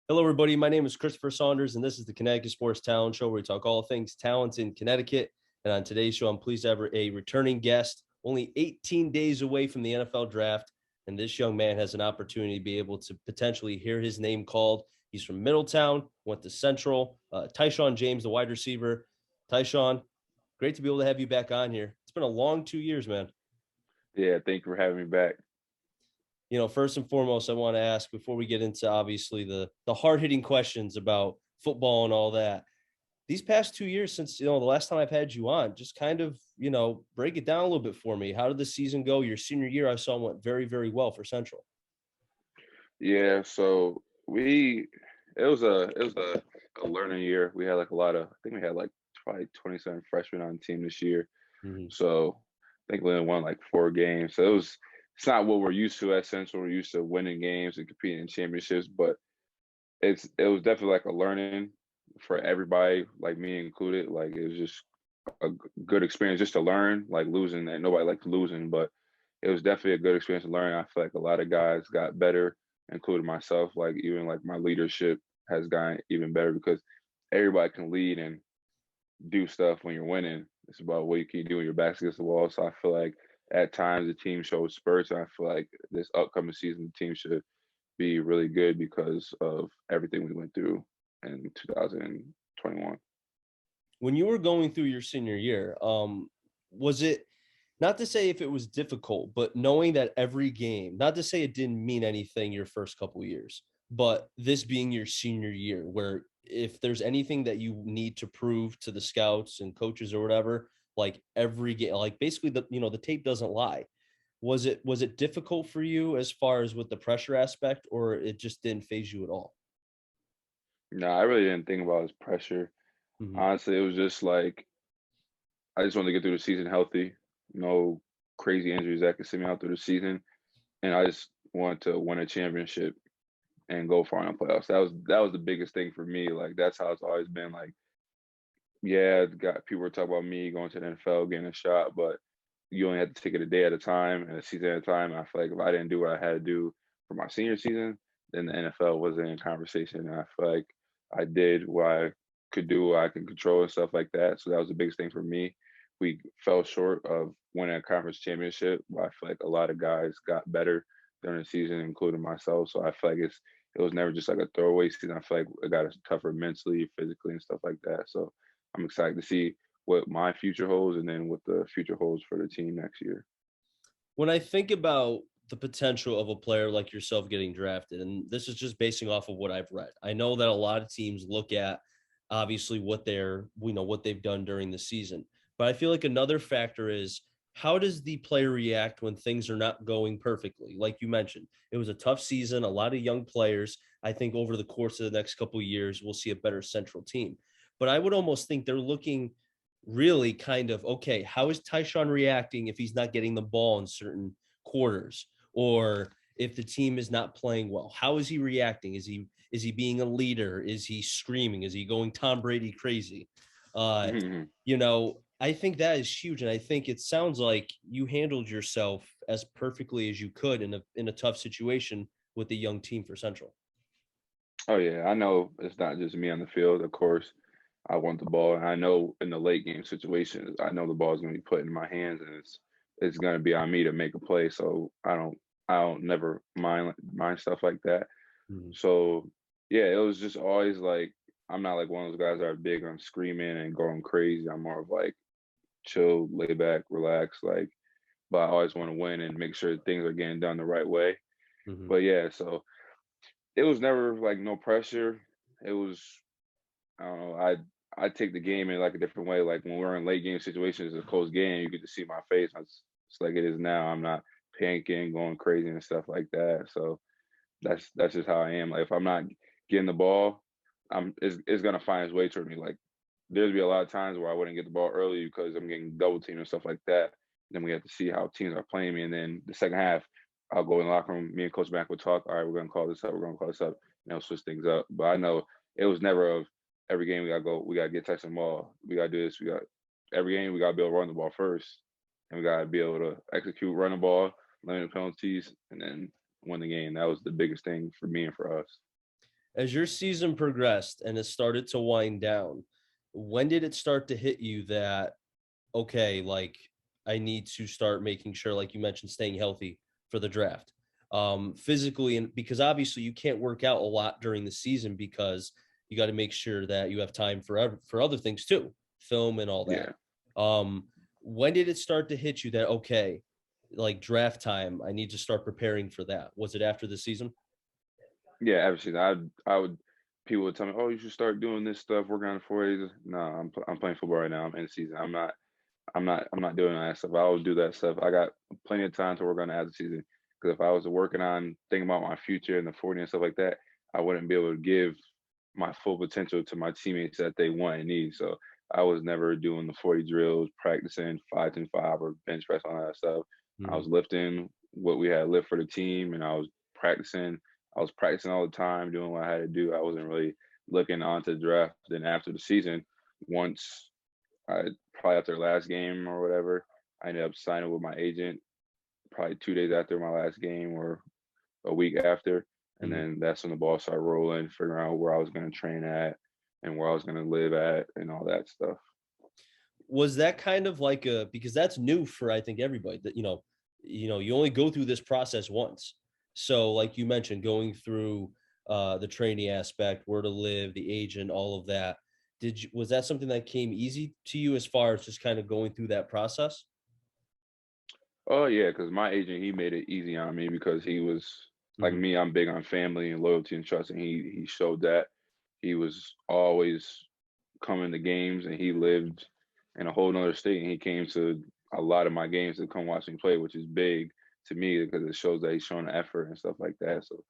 Hello, everybody. My name is Christopher Saunders, and this is the Connecticut Sports Talent Show, where we talk all things talent in Connecticut. And on today's show, I'm pleased to have a returning guest, only 18 days away from the NFL draft. And this young man has an opportunity to be able to potentially hear his name called. He's from Middletown, went to Central. Tyshaun James, the wide receiver. Tyshaun, great to be able to have you back on here. It's been a long 2 years, man. Yeah, thank you for having me back. First and foremost, I want to ask before we get into obviously the hard-hitting questions about football and all that. These past 2 years since the last time I've had you on, just kind of break it down a little bit for me. How did the season go? Your senior year, I saw went very, very well for Central. Yeah, so we it was a learning year. We had like a lot of I think we had like probably 27 freshmen on the team this year. Mm-hmm. So I think we only won like 4 games. So it's not what we're used to at Central. We're used to winning games and competing in championships, but it was definitely like a learning for everybody, like me included. Like it was just good experience just to learn, like losing and nobody likes losing, but it was definitely a good experience to learn. I feel like a lot of guys got better, including myself. Like even like my leadership has gotten even better because everybody can lead and do stuff when you're winning. It's about what you can do when your back's against the wall. So I feel like at times the team showed spurts, and I feel like this upcoming season the team should be really good because of everything we went through in 2021. When you were going through your senior year, was it, not to say if it was difficult, but knowing that every game, not to say it didn't mean anything your first couple of years, but this being your senior year, where if there's anything that you need to prove to the scouts and coaches or whatever, like every game, like basically the tape doesn't lie. Was it difficult for you as far as with the pressure aspect, or it just didn't phase you at all? No, I really didn't think about his pressure. Hmm. Honestly, it was just like I just wanted to get through the season healthy, no crazy injuries that could send me out through the season, and I just wanted to win a championship and go far in the playoffs. That was the biggest thing for me. Like that's how it's always been. Like yeah, got people were talking about me going to the NFL, getting a shot, but you only have to take it a day at a time and a season at a time. And I feel like if I didn't do what I had to do for my senior season, then the NFL wasn't in conversation. And I feel like I did what I could do, what I can control and stuff like that. So that was the biggest thing for me. We fell short of winning a conference championship, but I feel like a lot of guys got better during the season, including myself. So I feel like it was never just like a throwaway season. I feel like it got us tougher mentally, physically, and stuff like that. So I'm excited to see what my future holds and then what the future holds for the team next year. When I think about the potential of a player like yourself getting drafted, and this is just basing off of what I've read, I know that a lot of teams look at obviously what they've done during the season, but I feel like another factor is, how does the player react when things are not going perfectly? Like you mentioned, it was a tough season, a lot of young players. I think over the course of the next couple of years, we'll see a better Central team. But I would almost think they're looking really kind of, okay, how is Tyshaun reacting if he's not getting the ball in certain quarters, or if the team is not playing well? How is he reacting? Is he being a leader? Is he screaming? Is he going Tom Brady crazy? Uh, I think that is huge, and I think it sounds like you handled yourself as perfectly as you could in a tough situation with the young team for Central. Oh yeah, I know it's not just me on the field. Of course, I want the ball, and I know in the late game situations, I know the ball is going to be put in my hands, and it's going to be on me to make a play. So I don't never mind stuff like that. Mhm. So yeah, it was just always like I'm not like one of those guys that are big on screaming and going crazy. I'm more of like chill, lay back, relax, like. But I always want to win and make sure things are getting done the right way. Mhm. But yeah, so it was never like no pressure. It was I don't know. I take the game in like a different way. Like when we're in late game situations, a close game, you get to see my face. It's like it is now. I'm not panicking, going crazy and stuff like that. So that's just how I am. Like if I'm not getting the ball, it's gonna find its way toward me. Like there's be a lot of times where I wouldn't get the ball early because I'm getting double teamed and stuff like that. Then we have to see how teams are playing me, and then the second half, I'll go in the locker room. Me and Coach Mack will talk. All right, we're gonna call this up. We're gonna call this up, and I'll switch things up. But I know it was never of every game we gotta go. We gotta get Tyson ball. We gotta do this. We got every game we gotta be able to run the ball first, and we gotta be able to execute, run the ball, limit penalties, and then win the game. That was the biggest thing for me and for us. As your season progressed and it started to wind down, when did it start to hit you that, okay, like I need to start making sure, like you mentioned, staying healthy for the draft, physically, and because obviously you can't work out a lot during the season because you got to make sure that you have time for other things too, film and all that. Yeah. Um, when did it start to hit you that, okay, like draft time, I need to start preparing for that? Was it after the season? Yeah, absolutely. I would people would tell me, "Oh, you should start doing this stuff, working on the 4 days." No, I'm playing football right now. I'm in season. I'm not doing that stuff. I will do that stuff. I got plenty of time to work on it as a season. Because if I was working on thinking about my future and the 40 and stuff like that, I wouldn't be able to give my full potential to my teammates that they want and need. So I was never doing the 40 drills, practicing 5 and 5 or bench press, all that stuff. I Mhm. was lifting what we had lift for the team, and practicing. I was practicing all the time, doing what I had to do. I wasn't really looking onto the draft. Then after the season, once I probably after the last game or whatever, I ended up signing with my agent probably 2 days after my last game or a week after. And Mhm. then that's when the ball started rolling, figuring out where I was going to train at and where I was going to live at and all that stuff. Was that kind of like a, because that's new for I think everybody, that you only go through this process once. So like you mentioned, going through the training aspect, where to live, the agent, all of that. Was that something that came easy to you as far as just kind of going through that process? Oh yeah, because my agent he made it easy on me because he was like Mhm. me. I'm big on family and loyalty and trust, and he showed that. He was always coming to games, and he lived in a whole nother state, and he came to a lot of my games to come watch me play, which is big to me because it shows that he's showing effort and stuff like that. So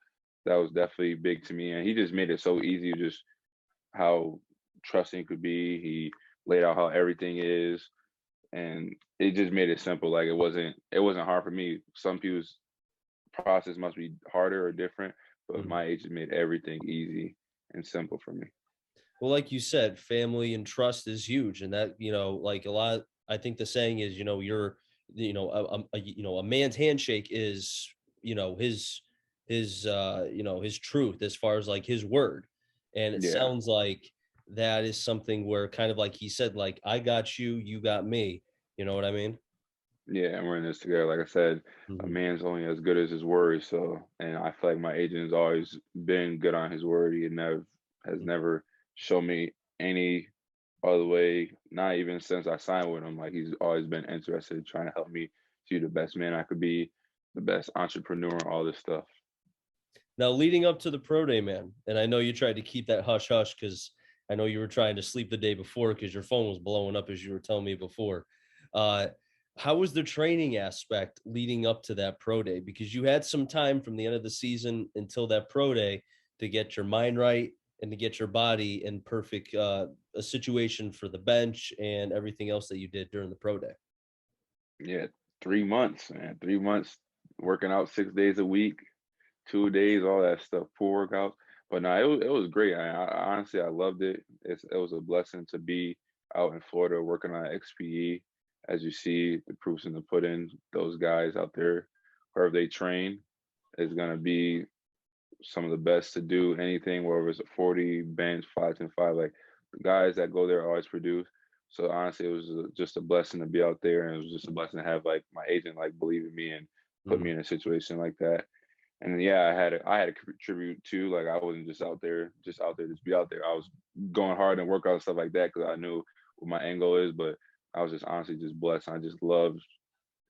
that was definitely big to me, and he just made it so easy, just how trusting he could be. He laid out how everything is, and it just made it simple. Like it wasn't hard for me. Some people's process must be harder or different, but Mhm. my agent made everything easy and simple for me. Well, like you said, family and trust is huge, and that, like a lot. I think the saying is, you're, a man's handshake is, his truth as far as like his word, and it Yeah. sounds like that is something where kind of like he said, like I got you, you got me. You know what I mean? Yeah, and we're in this together. Like I said, a Mhm. man's only as good as his word. So, and I feel like my agent has always been good on his word. He has never shown me any other way. Not even since I signed with him. Like he's always been interested in trying to help me to be the best man I could be, the best entrepreneur, all this stuff. Now, leading up to the pro day, man, and I know you tried to keep that hush hush because I know you were trying to sleep the day before because your phone was blowing up as you were telling me before. Uh, how was the training aspect leading up to that pro day? Because you had some time from the end of the season until that pro day to get your mind right and to get your body in perfect a situation for the bench and everything else that you did during the pro day. Yeah, 3 months, man. 3 months working out 6 days a week, 2 days, all that stuff, poor workouts. But no, it was great. Honestly I loved it. It was a blessing to be out in Florida working on XPE. As you see, the proofs in the pudding. Those guys out there, wherever they train, is gonna be some of the best to do anything, whether it's a 40 bench, 5 and 5. Like the guys that go there always produce. So honestly, it was just a blessing to be out there, and it was just a blessing to have like my agent like believe in me and put Mhm. me in a situation like that. And yeah, I had to contribute too. Like I wasn't just out there, just be out there. I was going hard and work out and stuff like that because I knew what my end goal is. But I was just honestly just blessed. I just loved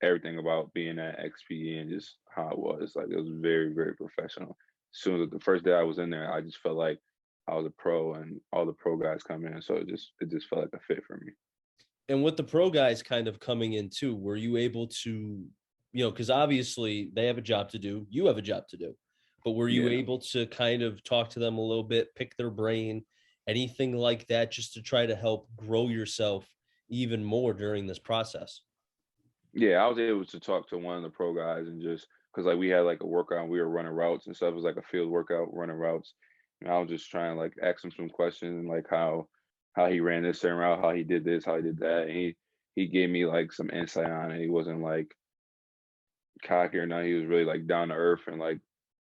everything about being at XPE and just how it was. Like it was very, very professional. As soon as the first day I was in there, I just felt like I was a pro and all the pro guys come in. So it just felt like a fit for me. And with the pro guys kind of coming in too, were you able to, because obviously they have a job to do, you have a job to do, but were you Yeah. able to kind of talk to them a little bit, pick their brain, anything like that, just to try to help grow yourself even more during this process? Yeah, I was able to talk to one of the pro guys and just because like we had like a workout and we were running routes and stuff. It was like a field workout running routes. And I was just trying to like ask him some questions and like how he ran this certain route, how he did this, how he did that. And he gave me like some insight on it. He wasn't like cocky or nothing. He was really like down to earth and like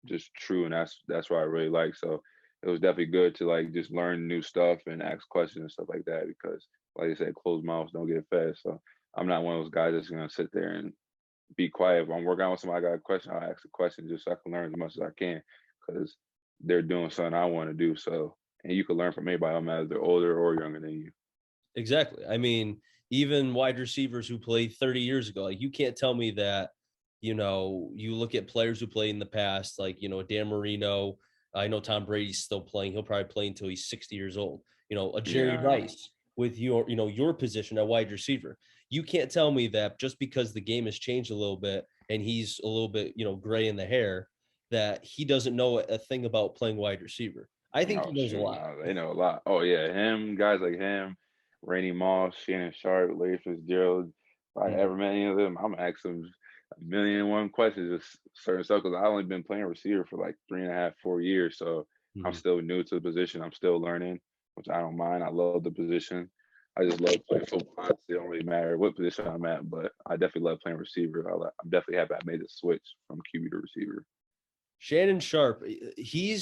just true. And that's what I really like. So it was definitely good to like just learn new stuff and ask questions and stuff like that because, like I said, closed mouths don't get fed. So I'm not one of those guys that's gonna sit there and be quiet. If I'm working out with somebody, I got a question, I'll ask a question just so I can learn as much as I can because they're doing something I want to do. So, and you can learn from anybody, no matter if they're older or younger than you. Exactly. I mean, even wide receivers who played 30 years ago, like you can't tell me that, you look at players who played in the past, like, Dan Marino. I know Tom Brady's still playing. He'll probably play until he's 60 years old. A Jerry Yeah, Rice with your position at wide receiver. You can't tell me that just because the game has changed a little bit and he's a little bit, gray in the hair, that he doesn't know a thing about playing wide receiver. I think oh he knows a shoot, lot. no, they know a lot. Oh yeah, him, guys like him, Randy Moss, Shannon Sharp, Larry Fitzgerald. If I Mhm. ever met any of them, I'm gonna ask them a million and one questions, just certain stuff. Because I've only been playing receiver for like 3.5, 4 years, so I'm Mhm. still new to the position. I'm still learning, which I don't mind. I love the position. I just love playing football. Honestly, it don't really matter what position I'm at, but I definitely love playing receiver. I'm definitely happy I made the switch from QB to receiver. Shannon Sharp, he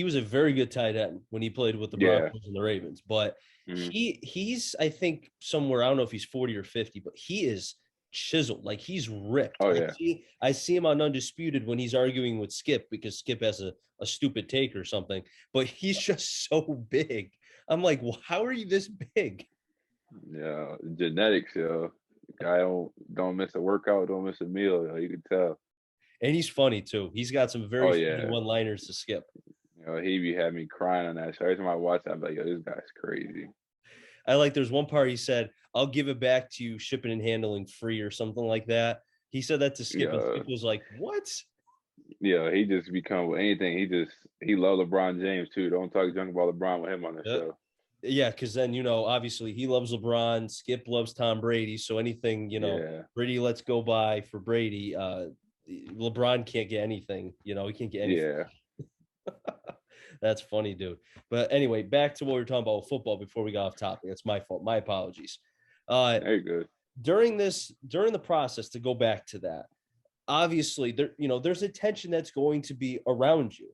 was a very good tight end when he played with the Yeah. Broncos and the Ravens, but Mhm. he's I think somewhere, I don't know if he's 40 or 50, but he is chiseled, like he's ripped. Oh I yeah. see I see him on Undisputed when he's arguing with Skip because Skip has a stupid take or something, but he's just so big. I'm like, well, how are you this big? Yeah, genetics, yo. Guy don't miss a workout, don't miss a meal. Yo. You can tell. And he's funny too. He's got some very Oh funny yeah, one-liners to Skip. he be had me crying on that show. Every time I watch that, I'm like, yo, this guy's crazy. I like there's one part he said, I'll give it back to you, shipping and handling free or something like that. He said that to Skip, and Yeah, Skip was like, what? yeah. He just become with anything. He love LeBron James too. Don't talk junk about LeBron with him on the Uh, show. yeah, because then, obviously he loves LeBron, Skip loves Tom Brady. So anything, Yeah, Brady lets go by for Brady. LeBron can't get anything, he can't get anything. yeah. That's funny, dude. But anyway, back to what we were talking about with football before we got off topic. That's my fault. My apologies. Uh, Very good. during the process, to go back to that, obviously there's attention that's going to be around you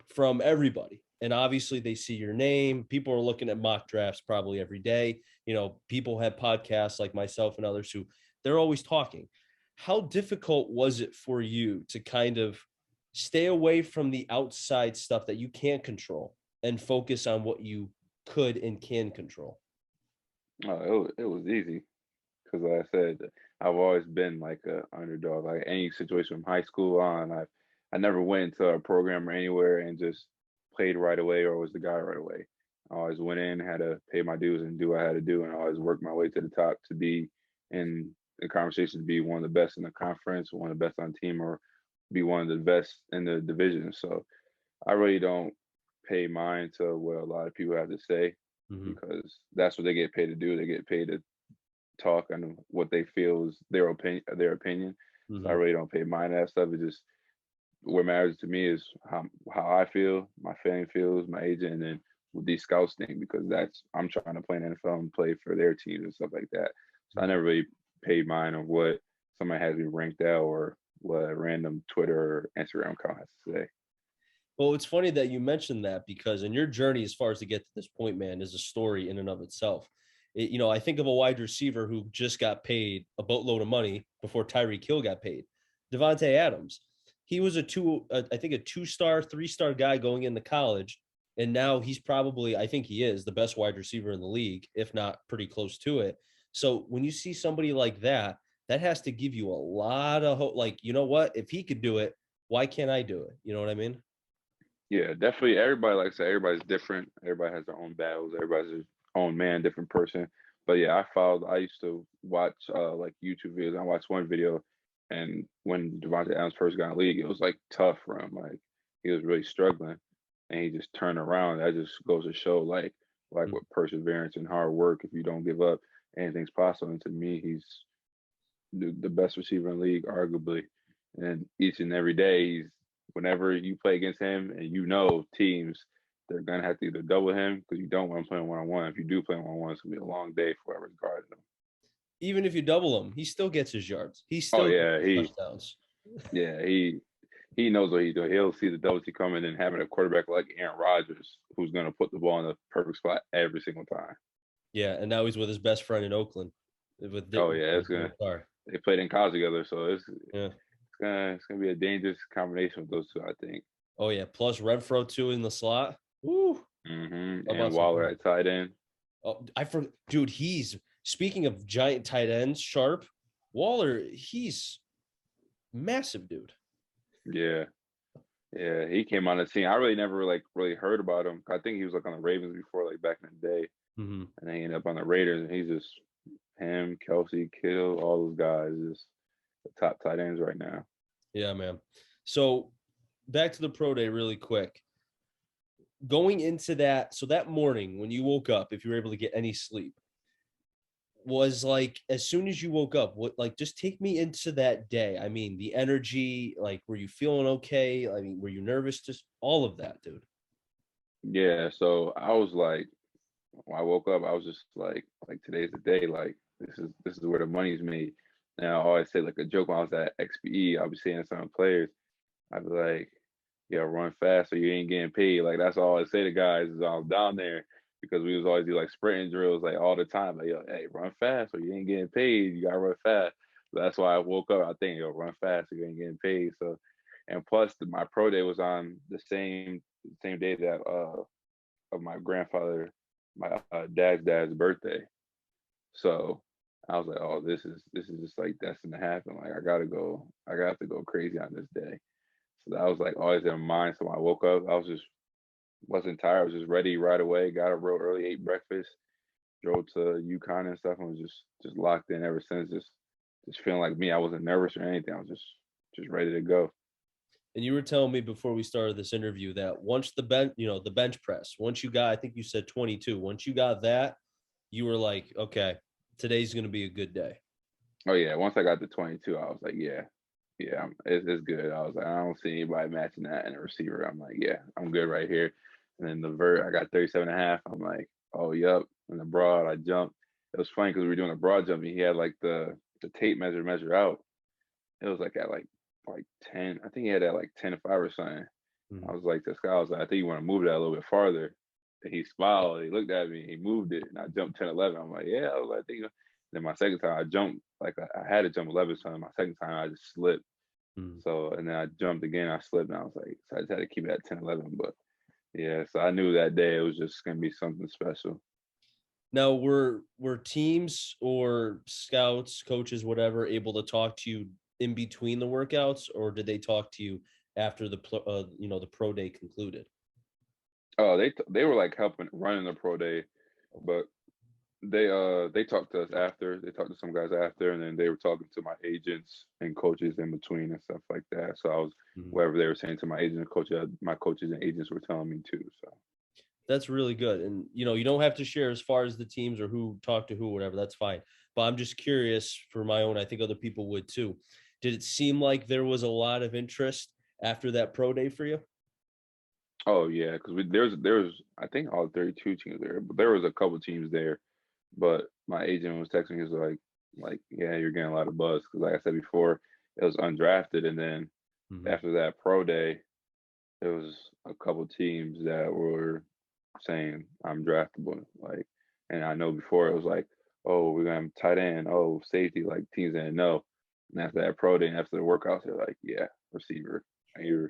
from everybody, and obviously they see your name. People are looking at mock drafts probably every day. People have podcasts like myself and others who they're always talking. How difficult was it for you to kind of stay away from the outside stuff that you can't control and focus on what you could and can control? It was easy because, like I said, I've always been like a underdog. Like any situation from high school on, I never went into a program or anywhere and just played right away or was the guy right away. I always went in, had to pay my dues and do what I had to do, and I always worked my way to the top to be in the conversation to be one of the best in the conference, one of the best on the team, or be one of the best in the division. So I really don't pay mind to what a lot of people have to say Mm-hmm. because that's what they get paid to do. They get paid to talk on what they feel is their opinion. Their opinion. So I Mm-hmm. really don't pay mind to that stuff. It's just what matters to me is how I feel, my family feels, my agent, and then with these scouts thing because that's I'm trying to play in the NFL and play for their teams and stuff like that. So I Mm-hmm. never really paid mind on what somebody has me ranked out or what a random Twitter or Instagram account has to say. Well, it's funny that you mentioned that because in your journey, as far as to get to this point, man, is a story in and of itself. I think of a wide receiver who just got paid a boatload of money before Tyreek Hill got paid. Devontae Adams. He was I think a 2-star, 3-star guy going into college, and now he's probably, I think he is the best wide receiver in the league, if not pretty close to it. So when you see somebody like that, that has to give you a lot of hope. Like, you know what? If he could do it, why can't I do it? You know what I mean? Yeah, definitely. Everybody, like I said, everybody's different. Everybody has their own battles. Everybody's their own man, different person. But yeah, I used to watch like YouTube videos. I watched one video, and when Devontae Adams first got in the league, it was like tough for him. Like he was really struggling, and he just turned around. That just goes to show like with perseverance and hard work, if you don't give up, anything's possible. And to me, he's the best receiver in the league, arguably. And each and every day, whenever you play against him, and teams, they're gonna have to either double him because you don't want to play him one on one. If you do play him one on one, it's gonna be a long day for whoever's guarding him. Even if you double him, he still gets his yards. He Oh still gets yeah, his touchdowns. yeah he he knows what he's doing. He'll see the double T coming and having a quarterback like Aaron Rodgers who's going to put the ball in the perfect spot every single time. Yeah, and now he's with his best friend in Oakland. With Oh yeah, it's gonna. They played in college together, so yeah. It's gonna be a dangerous combination with those two, I think. Oh yeah, plus Renfro too in the slot. Woo. And Waller at tight end. Oh, dude. He's speaking of giant tight ends, sharp. Waller, he's massive, dude. Yeah, yeah. He came on the scene. I really never really heard about him. I think he was like on the Ravens before, like back in the day, and then he ended up on the Raiders. And he's just him, Kelsey, Kittle, all those guys, just the top tight ends right now. Yeah, man. So back to the pro day really quick. Going into that, so that morning when you woke up, if you were able to get any sleep, was like as soon as you woke up, what like just take me into that day. I mean, the energy, like were you feeling okay? I mean, were you nervous? Just all of that, dude. Yeah, so I was like, when I woke up, I was just like today's the day. Like this is where the money's made. Now I always say like a joke when I was at XPE, I'll be saying to some players, I'd be like, yeah, run fast or you ain't getting paid. Like that's all I say to guys is I was down there because we was always do like sprinting drills like all the time. Like, yo, hey, run fast or you ain't getting paid. You gotta run fast. So that's why I woke up. I think, yo, run fast or you ain't getting paid. So, and plus my pro day was on the same day that of my grandfather, my dad's birthday. So I was like, oh, this is just like destined to happen. Like I got to go crazy on this day. So that was like always in mind. So when I woke up, wasn't tired. I was just ready right away. Got up real early, ate breakfast, drove to UConn and stuff, and was just locked in ever since. Just feeling like me. I wasn't nervous or anything. I was just ready to go. And you were telling me before we started this interview that once the bench press, once you got, I think you said 22, once you got that, you were like, okay, today's going to be a good day. Oh yeah, once I got to 22, I was like, yeah, it's good. I was like, I don't see anybody matching that in a receiver. I'm like, yeah, I'm good right here. And then the vert, I got 37 and a half. I'm like, oh, yep. And the broad, I jumped. It was funny because we were doing a broad jump. And he had like the tape measure out. It was like at like 10. I think he had at like 10 to 5 or something. I was like, this guy, I was like, I think you want to move that a little bit farther. And he smiled. He looked at me. He moved it. And I jumped 10, 11. I'm like, yeah. I was like, I think. Then my second time, I jumped. Like I had to jump 11 times. My second time, I just slipped. So, and then I jumped again. I slipped. And I was like, so I just had to keep it at 10, 11. But yeah, so I knew that day it was just going to be something special. Now, were teams or scouts, coaches, whatever, able to talk to you in between the workouts, or did they talk to you after the the pro day concluded? Oh, they were like helping running the pro day, but they talked to us after. They talked to some guys after, and then they were talking to my agents and coaches in between and stuff like that. So I was whatever they were saying to my agent and coach, my coaches and agents were telling me too. So that's really good. And you don't have to share as far as the teams or who talked to who, whatever. That's fine. But I'm just curious for my own. I think other people would too. Did it seem like there was a lot of interest after that pro day for you? oh yeah, because there's I think all 32 teams there, but there was a couple teams there. But my agent was texting me, he was like yeah, you're getting a lot of buzz because like I said before, it was undrafted, and then after that pro day, there was a couple teams that were saying I'm draftable. Like, and I know before it was like, oh, we're gonna have tight end, oh, safety, like teams didn't know. And after that pro day and after the workouts, they're like, yeah, receiver. And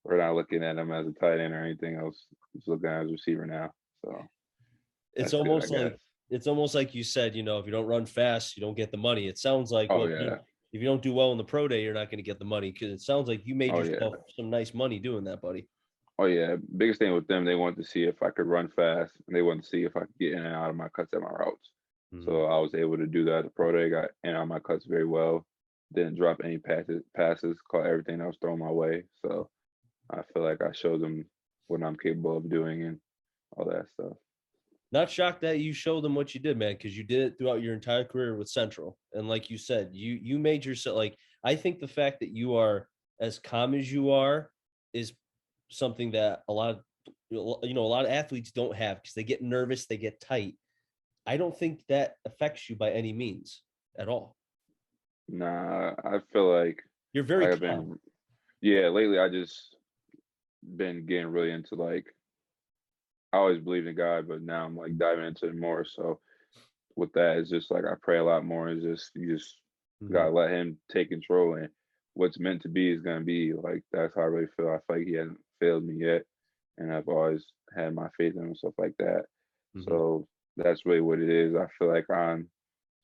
we're not looking at him as a tight end or anything else. Just looking at him as a receiver now. So It's that's good, I almost guess. like you said, if you don't run fast, you don't get the money. It sounds like, Oh well, yeah. if you don't do well in the pro day, you're not going to get the money because it sounds like you made Oh yeah. yourself some nice money doing that, buddy. Oh yeah. Biggest thing with them, they wanted to see if I could run fast and they wanted to see if I could get in and out of my cuts at my routes. So I was able to do that at the pro day, got in and out of my cuts very well. Didn't drop any passes, caught everything that was thrown my way. So I feel like I showed them what I'm capable of doing and all that stuff. Not shocked that you showed them what you did, man, because you did it throughout your entire career with Central. And like you said, you made yourself like I think the fact that you are as calm as you are is something that a lot of athletes don't have because they get nervous, they get tight. I don't think that affects you by any means at all. Nah, I feel like You're very I've calm. been Yeah, lately I just been getting really into like I always believed in God, but now I'm like diving into it more. So with that, it's just like I pray a lot more. It's just you just Mhm. gotta let Him take control, and what's meant to be is gonna be. Like that's how I really feel. I feel like He hasn't failed me yet, and I've always had my faith in Him and stuff like that. Mhm. So that's really what it is. I feel like on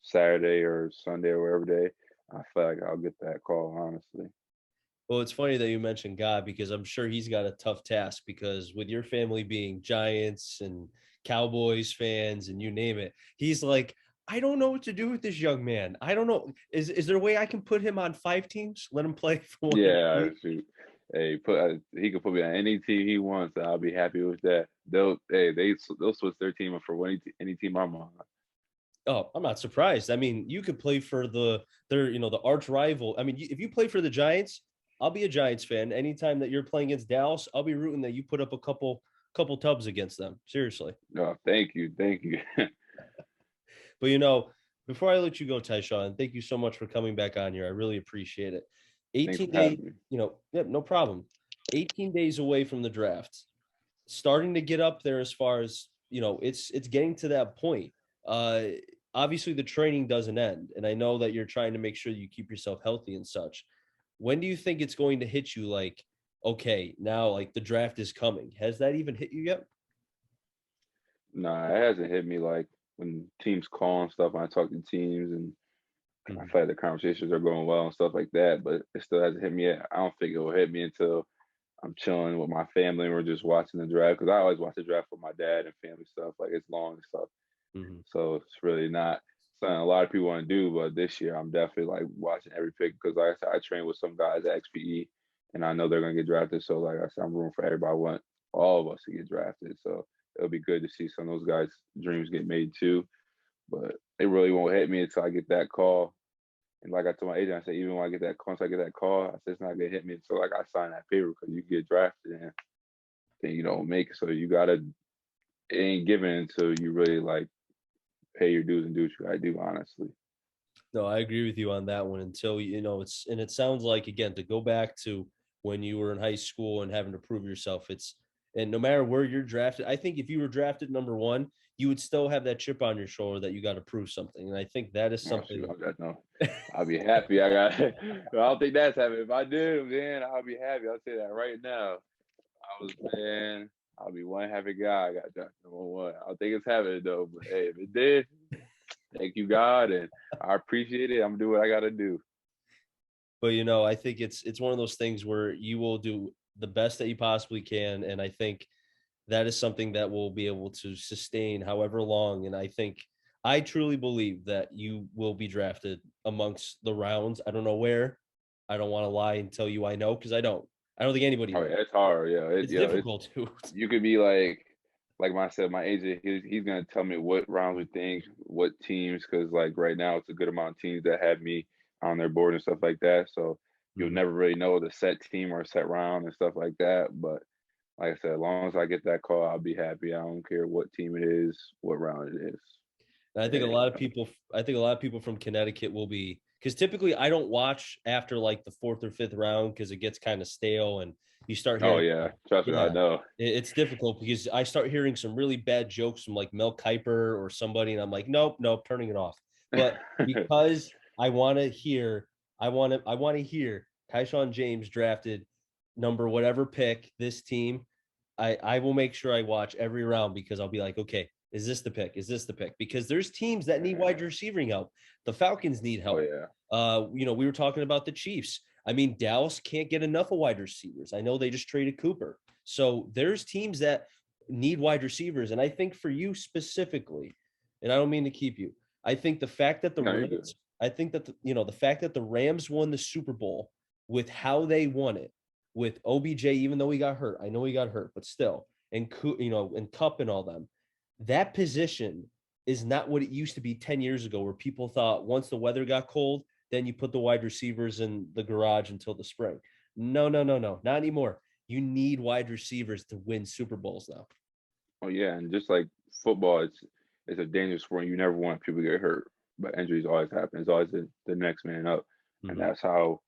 Saturday or Sunday or whatever day, I feel like I'll get that call. Honestly, Well, it's funny that you mentioned God because I'm sure he's got a tough task because with your family being Giants and Cowboys fans and you name it, he's like, I don't know what to do with this young man. I don't know. Is there a way I can put him on 5 teams? Let him play for one yeah. team? Shoot. Hey, he can put me on any team he wants. And I'll be happy with that. They'll switch their team up for any team I'm on. Oh, I'm not surprised. I mean, you could play for the arch rival. I mean, if you play for the Giants, I'll be a Giants fan. Anytime that you're playing against Dallas, I'll be rooting that you put up a couple tubs against them. Seriously. No, thank you. But before I let you go, Tyshaun, thank you so much for coming back on here. I really appreciate it. Thanks 18 for days, having me. yeah, no problem. 18 days away from the draft. Starting to get up there as far as, it's getting to that point. Uh Obviously the training doesn't end, and I know that you're trying to make sure you keep yourself healthy and such. When do you think it's going to hit you like, okay, now like the draft is coming? Has that even hit you yet? Nah, it hasn't hit me like when teams call and stuff. When I talk to teams, and I Mhm. feel like the conversations are going well and stuff like that. But it still hasn't hit me yet. I don't think it will hit me until I'm chilling with my family and we're just watching the draft. Because I always watch the draft with my dad and family stuff. Like it's long and stuff. Mhm. So it's really not something a lot of people want to do. But this year, I'm definitely like watching every pick because, like I said, I train with some guys at XPE, and I know they're gonna get drafted. So, like I said, I'm rooting for everybody. I want all of us to get drafted. So it'll be good to see some of those guys' dreams get made too. But it really won't hit me until I get that call. And like I told my agent, I said, even when I get that call, once I get that call, I said it's not gonna hit me until like I sign that paper because you get drafted and then you don't make it. So you gotta it ain't given until you really like pay your dues and do what you gotta do, honestly. No, I agree with you on that one. Until it sounds like, again, to go back to when you were in high school and having to prove yourself. And no matter where you're drafted, I think if you were drafted number one, you would still have that chip on your shoulder that you got to prove something. And I think that is Oh shoot, something. I got no. I'll be happy. I got. I don't think that's happening. If I do, man, I'll be happy. I'll say that right now. I was man. I'll be one happy guy. I got drafted number one. I don't think it's happening though. But hey, if it did, thank you God, and I appreciate it. I'm gonna do what I gotta do. But I think it's one of those things where you will do the best that you possibly can, and I think that is something that will be able to sustain however long. And I truly believe that you will be drafted amongst the rounds. I don't know where. I don't want to lie and tell you I know because I don't. I don't think anybody Oh knows. yeah, it's hard. Yeah, It's it's difficult to. you could be like I said, my agent, he's gonna tell me what rounds we think, what teams, because like right now it's a good amount of teams that have me on their board and stuff like that. So you'll Mhm. never really know the set team or set round and stuff like that. But like I said, as long as I get that call, I'll be happy. I don't care what team it is, what round it is. And I think a Hey, lot of people. I think a lot of people from Connecticut will be, because typically I don't watch after like the fourth or fifth round because it gets kind of stale and you start oh hearing. yeah, trust me, I Yeah, know. it's difficult because I start hearing some really bad jokes from like Mel Kiper or somebody, and I'm like, nope, nope, turning it off. But because I want to hear Tyshaun James drafted number whatever pick this team, I will make sure I watch every round because I'll be like, okay, is this the pick? Is this the pick? Because there's teams that need wide receiving help. The Falcons need Oh help. yeah, We were talking about the Chiefs. I mean, Dallas can't get enough of wide receivers. I know they just traded Cooper. So there's teams that need wide receivers. And I think for you specifically, and I don't mean to keep you, I think the fact that the no, you're good. Rams, I think that the fact that the Rams won the Super Bowl with how they won it, with OBJ, even though he got hurt, I know he got hurt, but still, and Cup and all them, that position is not what it used to be 10 years ago, where people thought once the weather got cold, then you put the wide receivers in the garage until the spring. No, no, no, no, not anymore. You need wide receivers to win Super Bowls now. Oh yeah, and just like football, it's a dangerous sport. You never want people to get hurt, but injuries always happen. It's always the next man up, and Mhm. that's how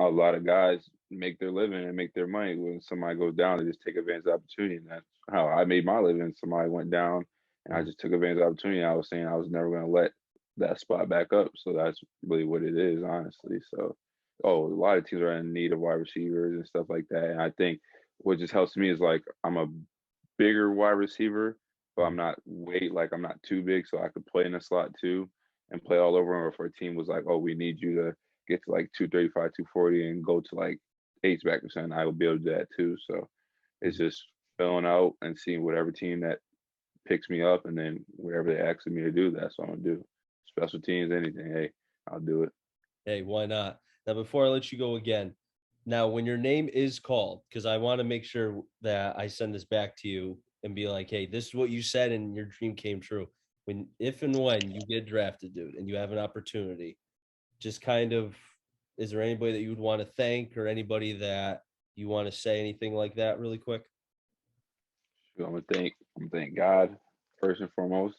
a lot of guys make their living and make their money. When somebody goes down, they just take advantage of the opportunity. And that's how I made my living. Somebody went down and I Mhm. just took advantage of the opportunity. I was saying I was never going to let that spot back up. So that's really what it is, honestly. So, oh, a lot of teams are in need of wide receivers and stuff like that. And I think what just helps me is like I'm a bigger wide receiver, but I'm Mhm. not like I'm not too big, so I could play in the slot too and play all over. Or if our team was like, oh, we need you to get to like 235, 240 and go to like H back or something, I will be able to do that too. So it's Mhm. just filling out and seeing whatever team that picks me up, and then whatever they ask me to do, that's what I'm gonna do. Special teams, anything, hey, I'll do it. Hey, why not? Now, before I let you go again, now when your name is called, because I want to make sure that I send this back to you and be like, hey, this is what you said and your dream came true. When, if and when you get drafted, dude, and you have an opportunity, just kind of, is there anybody that you would want to thank or anybody that you want to say anything like that really quick? I'm gonna thank God first and foremost.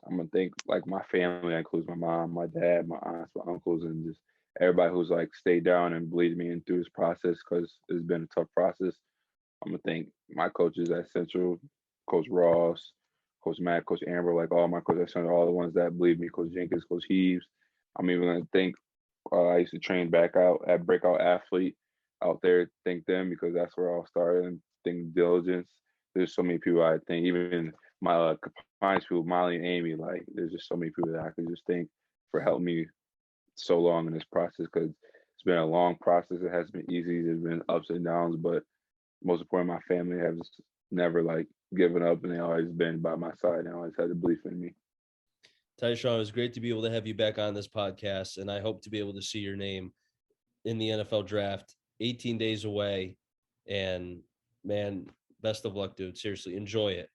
I'm gonna thank like my family. That includes my mom, my dad, my aunts, my uncles, and just everybody who's like stayed down and believed me in through this process because it's been a tough process. I'm gonna thank my coaches at Central, Coach Ross, Coach Matt, Coach Amber, like all my coaches at Central, all the ones that believe me, Coach Jenkins, Coach Heaves. I'm even gonna thank I used to train back out at Breakout Athlete out there. Thank them because that's where I all started. And thank Diligence. There's so many people I think, even my compliance people, Molly and Amy. Like, there's just so many people that I could just thank for helping me so long in this process because it's been a long process. It hasn't been easy. There's been ups and downs, but most important, my family has never like given up, and they always been by my side. And always had the belief in me. Tyshaun, it was great to be able to have you back on this podcast, and I hope to be able to see your name in the NFL draft 18 days away. And man, best of luck, dude. Seriously, enjoy it.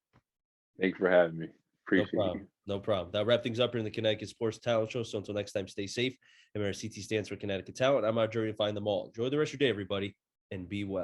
Thanks for having me. No Appreciate problem. you. No problem. That'll wrap things up here in the Connecticut Sports Talent Show. So until next time, stay safe. Remember, CT stands for Connecticut Talent. I'm out journey to find them all. Enjoy the rest of your day, everybody, and be well.